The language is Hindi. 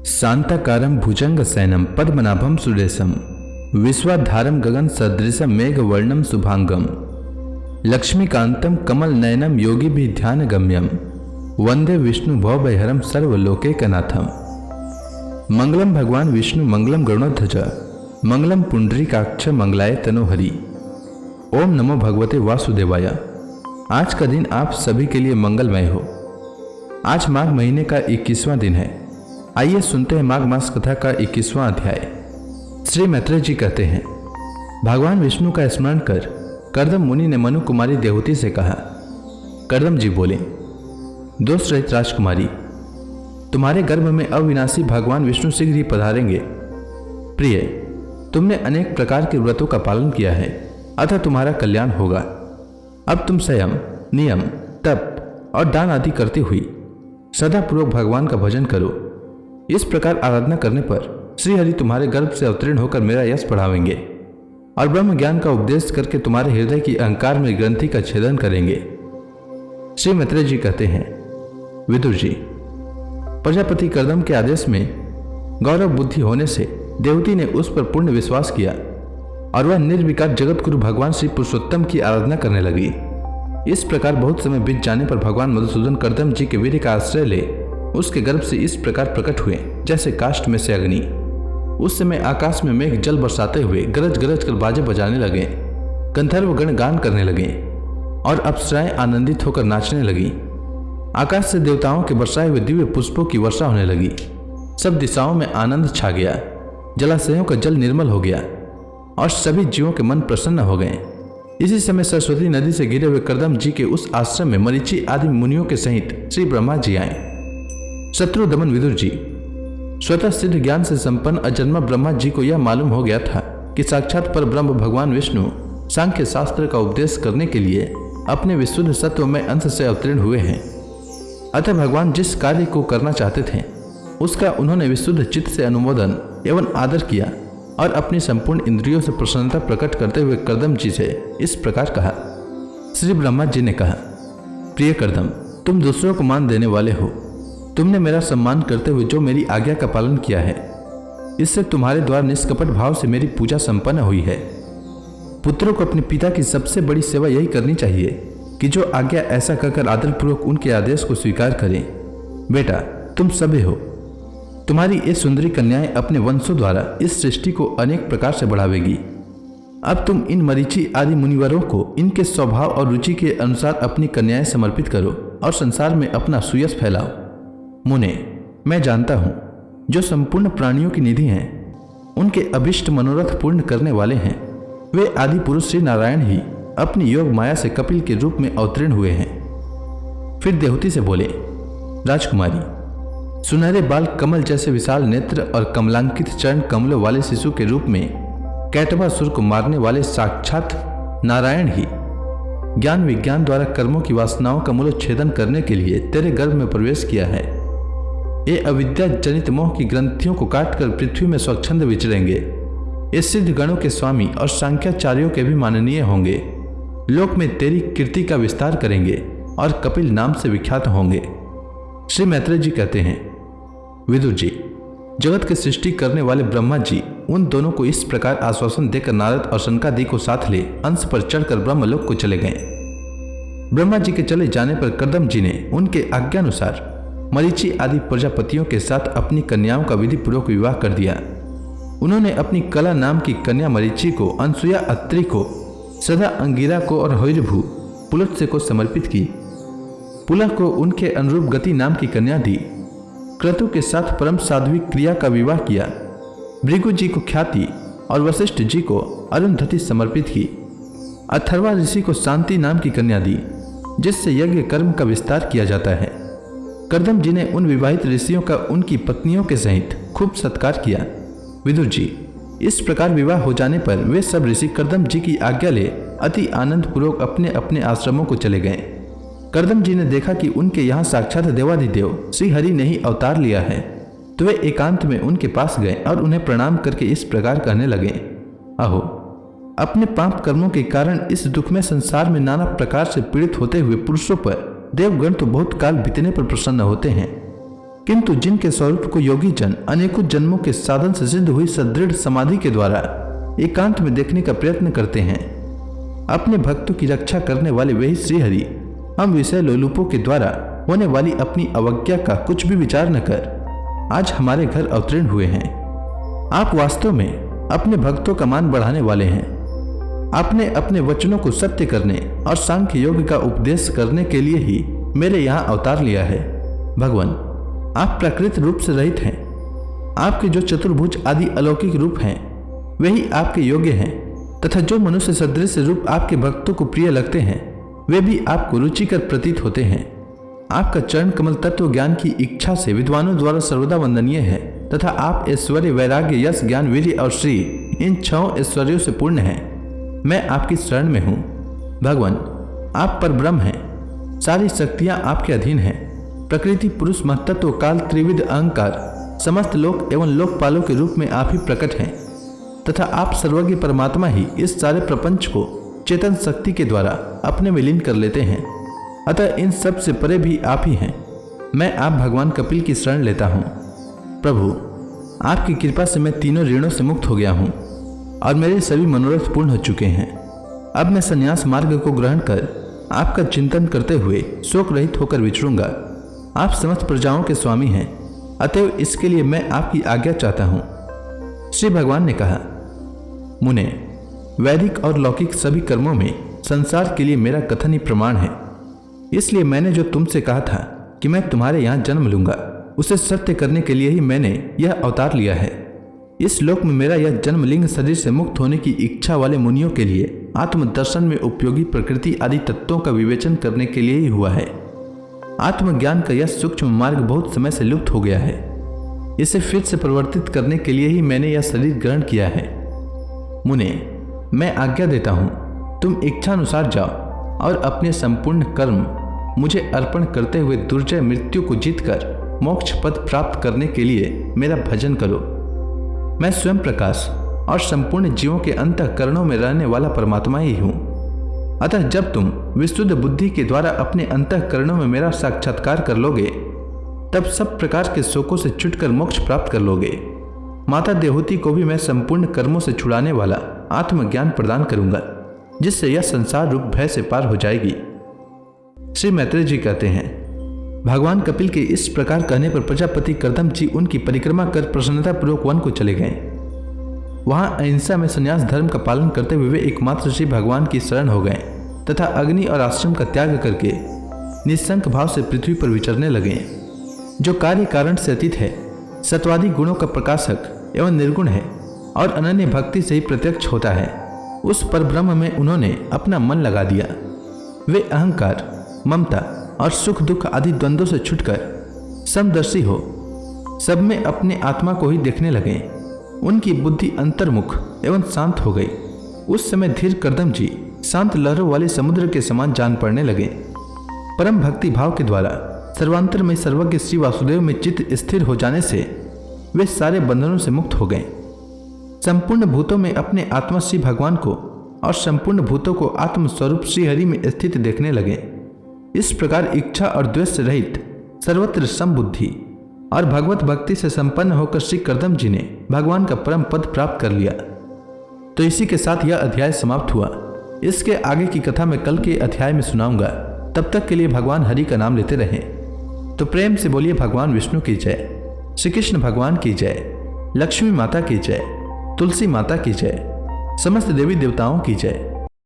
शांताकारं भुजंगशयनं पद्मनाभं सुरेशं विश्वाधारं गगन सदृशं मेघवर्णं शुभांगं लक्ष्मीकान्तं कमलनयनं योगिभिः ध्यानगम्यं वंदे विष्णु भवभयहरं सर्वलोकैकनाथं। मंगलम भगवान विष्णु मंगलम गरुड़ध्वज मंगलम पुंडरीकाक्ष मंगलाय तनोहरि। ओम नमो भगवते वासुदेवाय। आज का दिन आप सभी के लिए मंगलमय हो। आज माघ महीने का 21वां दिन है। आइए सुनते हैं माघ मास कथा का 21वां अध्याय। श्री मैत्रेय जी कहते हैं, भगवान विष्णु का स्मरण कर कर्दम मुनि ने मनु कुमारी देवहूति से कहा। कर्दम जी बोले, दोष रहित राजकुमारी, तुम्हारे गर्भ में अविनाशी भगवान विष्णु शीघ्र ही पधारेंगे। प्रिय, तुमने अनेक प्रकार के व्रतों का पालन किया है, अतः तुम्हारा कल्याण होगा। अब तुम संयम, नियम, तप और दान आदि करती हुई सदा पूर्वक भगवान का भजन करो। इस प्रकार आराधना करने पर श्री हरि तुम्हारे गर्भ से अवतीर्ण होकर मेरा यश बढ़ावेंगे और ब्रह्म ज्ञान का उपदेश करके तुम्हारे हृदय की अहंकार में ग्रंथि का छेदन करेंगे। श्री मैत्रेय जी कहते हैं, विदुर जी, प्रजापति कर्दम के आदेश में गौरव बुद्धि होने से देवहूति ने उस पर पूर्ण विश्वास किया और वह निर्विकार जगत गुरु भगवान श्री पुरुषोत्तम की आराधना करने लगी। इस प्रकार बहुत समय बीत जाने पर भगवान मधुसूदन कर्दम जी के वीर्य का आश्रय ले उसके गर्भ से इस प्रकार प्रकट हुए जैसे काष्ठ में से अग्नि। उस समय आकाश में मेघ जल बरसाते हुए गरज गरज कर बाजे बजाने लगे, गंधर्व गण गान करने लगे और अप्सराएं आनंदित होकर नाचने लगी। आकाश से देवताओं के बरसाए हुए दिव्य पुष्पों की वर्षा होने लगी। सब दिशाओं में आनंद छा गया, जलाशयों का जल निर्मल हो गया और सभी जीवों के मन प्रसन्न हो गए। इसी समय सरस्वती नदी से घिरे हुए कर्दम जी के उस आश्रम में मरीचि आदि मुनियों के सहित श्री ब्रह्मा जी आए। शत्रु दमन विदुर जी, स्वतः सिद्ध ज्ञान से संपन्न अजन्मा ब्रह्मा जी को यह मालूम हो गया था कि साक्षात पर ब्रह्म भगवान विष्णु सांख्य शास्त्र का उपदेश करने के लिए अपने विशुद्ध सत्व में अंश से अवतीर्ण हुए हैं। अतः भगवान जिस कार्य को करना चाहते थे उसका उन्होंने विशुद्ध चित्त से अनुमोदन एवं आदर किया और अपनी संपूर्ण इंद्रियों से प्रसन्नता प्रकट करते हुए कर्दम जी से इस प्रकार कहा। श्री ब्रह्मा जी ने कहा, प्रिय कर्दम, तुम दूसरों को मान देने वाले हो। तुमने मेरा सम्मान करते हुए जो मेरी आज्ञा का पालन किया है, इससे तुम्हारे द्वारा निष्कपट भाव से मेरी पूजा संपन्न हुई है। पुत्रों को अपने पिता की सबसे बड़ी सेवा यही करनी चाहिए कि जो आज्ञा ऐसा कहकर आदरपूर्वक उनके आदेश को स्वीकार करें। बेटा, तुम सभ्य हो। तुम्हारी ये सुंदरी कन्याएं अपने वंशों द्वारा इस सृष्टि को अनेक प्रकार से बढ़ावेगी। अब तुम इन मरीचि आदि मुनिवरों को इनके स्वभाव और रुचि के अनुसार अपनी कन्याएं समर्पित करो और संसार में अपना सुयश फैलाओ। मुने, मैं जानता हूं जो संपूर्ण प्राणियों की निधि हैं, उनके अभिष्ट मनोरथ पूर्ण करने वाले हैं, वे आदि पुरुष श्री नारायण ही अपनी योग माया से कपिल के रूप में अवतीर्ण हुए हैं। फिर देवहूति से बोले, राजकुमारी, सुनहरे बाल कमल जैसे विशाल नेत्र और कमलांकित चरण कमलों वाले शिशु के रूप में कैटभासुर को मारने वाले साक्षात नारायण ही ज्ञान विज्ञान द्वारा कर्मों की वासनाओं का मूलोच्छेदन करने के लिए तेरे गर्भ में प्रवेश किया है। ये अविद्या जनित मोह की ग्रंथियों को काटकर पृथ्वी में स्वच्छंद विचरेंगे। ये सिद्ध गणों के स्वामी और सांख्याचार्यों के भी माननीय होंगे। लोक में तेरी कीर्ति का विस्तार करेंगे और कपिल नाम से विख्यात होंगे। श्री मैत्रेय जी कहते हैं, विदुर जी, जगत की सृष्टि करने वाले ब्रह्मा जी उन दोनों को इस प्रकार आश्वासन देकर नारद और शनकादि को साथ ले अंश पर चढ़कर ब्रह्मलोक को चले गए। ब्रह्मा जी के चले जाने पर कर्दम जी ने उनके आज्ञानुसार मरीचि आदि प्रजापतियों के साथ अपनी कन्याओं का विधि पूर्वक विवाह कर दिया। उन्होंने अपनी कला नाम की कन्या मरीचि को अनसुया अत्रि को, सदा अंगिरा को और हौरभू पुलत्स्य को समर्पित की। पुलह को उनके अनुरूप गति नाम की कन्या दी। क्रतु के साथ परम साध्वी क्रिया का विवाह किया। भृगु जी को ख्याति और वशिष्ठ जी को अरुंधति समर्पित की। अथर्वा ऋषि को शांति नाम की कन्या दी, जिससे यज्ञ कर्म का विस्तार किया जाता है। कर्दम जी ने उन विवाहित ऋषियों का उनकी पत्नियों के सहित खूब सत्कार किया। विदुर जी, इस प्रकार विवाह हो जाने पर वे सब ऋषि कर्दम जी की आज्ञा ले अति आनंद पूर्वक अपने अपने आश्रमों को चले गए। कर्दम जी ने देखा कि उनके यहाँ साक्षात देवाधिदेव श्री हरि ने ही अवतार लिया है, तो वे एकांत में उनके पास गए और उन्हें प्रणाम करके इस प्रकार कहने लगे, अहो, अपने पाप कर्मों के कारण इस दुख में संसार में नाना प्रकार से पीड़ित होते हुए पुरुषों पर देवगण तो बहुत काल बीतने पर प्रसन्न होते हैं, किंतु जिनके स्वरूप को योगी जन अनेकों जन्मों के साधन से सिद्ध हुई सदृढ़ समाधि के द्वारा एकांत में देखने का प्रयत्न करते हैं, अपने भक्तों की रक्षा करने वाले वही श्रीहरि हम विषय लोलुपों के द्वारा होने वाली अपनी अवज्ञा का कुछ भी विचार न कर आज हमारे घर अवतीर्ण हुए हैं। आप वास्तव में अपने भक्तों का मान बढ़ाने वाले हैं। आपने अपने वचनों को सत्य करने और सांख्य योग का उपदेश करने के लिए ही मेरे यहाँ अवतार लिया है। भगवान, आप प्राकृत रूप से रहित हैं। आपके जो चतुर्भुज आदि अलौकिक रूप हैं वही आपके योग्य हैं, तथा जो मनुष्य सदृश रूप आपके भक्तों को प्रिय लगते हैं वे भी आपको रुचिकर प्रतीत होते हैं। आपका चरण कमल तत्व ज्ञान की इच्छा से विद्वानों द्वारा सर्वदा वंदनीय है, तथा आप ऐश्वर्य, वैराग्य, यश, ज्ञान, वीर्य और श्री इन 6 ऐश्वर्यों से पूर्ण हैं। मैं आपकी शरण में हूँ। भगवान, आप पर ब्रह्म हैं। सारी शक्तियाँ आपके अधीन हैं। प्रकृति, पुरुष, महतत्व, काल, त्रिविध, अहंकार, समस्त लोक एवं लोकपालों के रूप में आप ही प्रकट हैं, तथा आप सर्वज्ञ परमात्मा ही इस सारे प्रपंच को चेतन शक्ति के द्वारा अपने में लीन कर लेते हैं। अतः इन सब से परे भी आप ही हैं। मैं आप भगवान कपिल की शरण लेता हूँ। प्रभु, आपकी कृपा से मैं तीनों ऋणों से मुक्त हो गया हूँ और मेरे सभी मनोरथ पूर्ण हो चुके हैं। अब मैं संन्यास मार्ग को ग्रहण कर आपका चिंतन करते हुए शोक रहित होकर विचरूंगा। आप समस्त प्रजाओं के स्वामी हैं, अतएव इसके लिए मैं आपकी आज्ञा चाहता हूँ। श्री भगवान ने कहा, मुने, वैदिक और लौकिक सभी कर्मों में संसार के लिए मेरा कथन ही प्रमाण है। इसलिए मैंने जो तुमसे कहा था कि मैं तुम्हारे यहाँ जन्म लूंगा, उसे सत्य करने के लिए ही मैंने यह अवतार लिया है। इस लोक में मेरा यह जन्म लिंग शरीर से मुक्त होने की इच्छा वाले मुनियों के लिए आत्मदर्शन में उपयोगी प्रकृति आदि तत्वों का विवेचन करने के लिए ही हुआ है। आत्मज्ञान का यह सूक्ष्म मार्ग बहुत समय से लुप्त हो गया है। इसे फिर से परिवर्तित करने के लिए ही मैंने यह शरीर ग्रहण किया है। मुने, मैं आज्ञा देता हूँ, तुम इच्छानुसार जाओ और अपने संपूर्ण कर्म मुझे अर्पण करते हुए दुर्जय मृत्यु को जीतकर मोक्ष पद प्राप्त करने के लिए मेरा भजन करो। मैं स्वयं प्रकाश और संपूर्ण जीवों के अंतःकरणों में रहने वाला परमात्मा ही हूँ। अतः जब तुम विशुद्ध बुद्धि के द्वारा अपने अंतःकरणों में मेरा साक्षात्कार कर लोगे, तब सब प्रकार के शोकों से छुटकर मोक्ष प्राप्त कर लोगे। माता देवहूति को भी मैं संपूर्ण कर्मों से छुड़ाने वाला आत्मज्ञान प्रदान करूंगा, जिससे यह संसार रूप भय से पार हो जाएगी। श्री मैत्रेय जी कहते हैं, भगवान कपिल के इस प्रकार कहने पर प्रजापति कर्दम जी उनकी परिक्रमा कर प्रसन्नतापूर्वक वन को चले गए। वहां अहिंसा में संन्यास धर्म का पालन करते हुए वे एकमात्र श्री भगवान की शरण हो गए तथा अग्नि और आश्रम का त्याग करके निस्संक भाव से पृथ्वी पर विचरने लगे। जो कार्य कारण से अतीत है, सत्वादी गुणों का प्रकाशक एवं निर्गुण है और अनन्य भक्ति से ही प्रत्यक्ष होता है, उस पर ब्रह्म में उन्होंने अपना मन लगा दिया। वे अहंकार, ममता और सुख दुख आदि द्वंद्वों से छुटकर समदर्शी हो सब में अपने आत्मा को ही देखने लगे। उनकी बुद्धि अंतर्मुख एवं शांत हो गई। उस समय धीर कर्दम जी शांत लहरों वाले समुद्र के समान जान पड़ने लगे। परम भक्ति भाव के द्वारा सर्वांतर में सर्वज्ञ श्री वासुदेव में चित्त स्थिर हो जाने से वे सारे बंधनों से मुक्त हो गए। संपूर्ण भूतों में अपने आत्मा श्री भगवान को और संपूर्ण भूतों को आत्म स्वरूप श्री हरि में स्थित देखने लगे। इस प्रकार इच्छा और द्वेष से रहित सर्वत्र समबुद्धि और भगवत भक्ति से संपन्न होकर श्री कर्दम जी ने भगवान का परम पद प्राप्त कर लिया। तो इसी के साथ यह अध्याय समाप्त हुआ। इसके आगे की कथा मैं कल के अध्याय में सुनाऊंगा। तब तक के लिए भगवान हरि का नाम लेते रहें। तो प्रेम से बोलिए भगवान विष्णु की जय, श्री कृष्ण भगवान की जय, लक्ष्मी माता की जय, तुलसी माता की जय, समस्त देवी देवताओं की जय।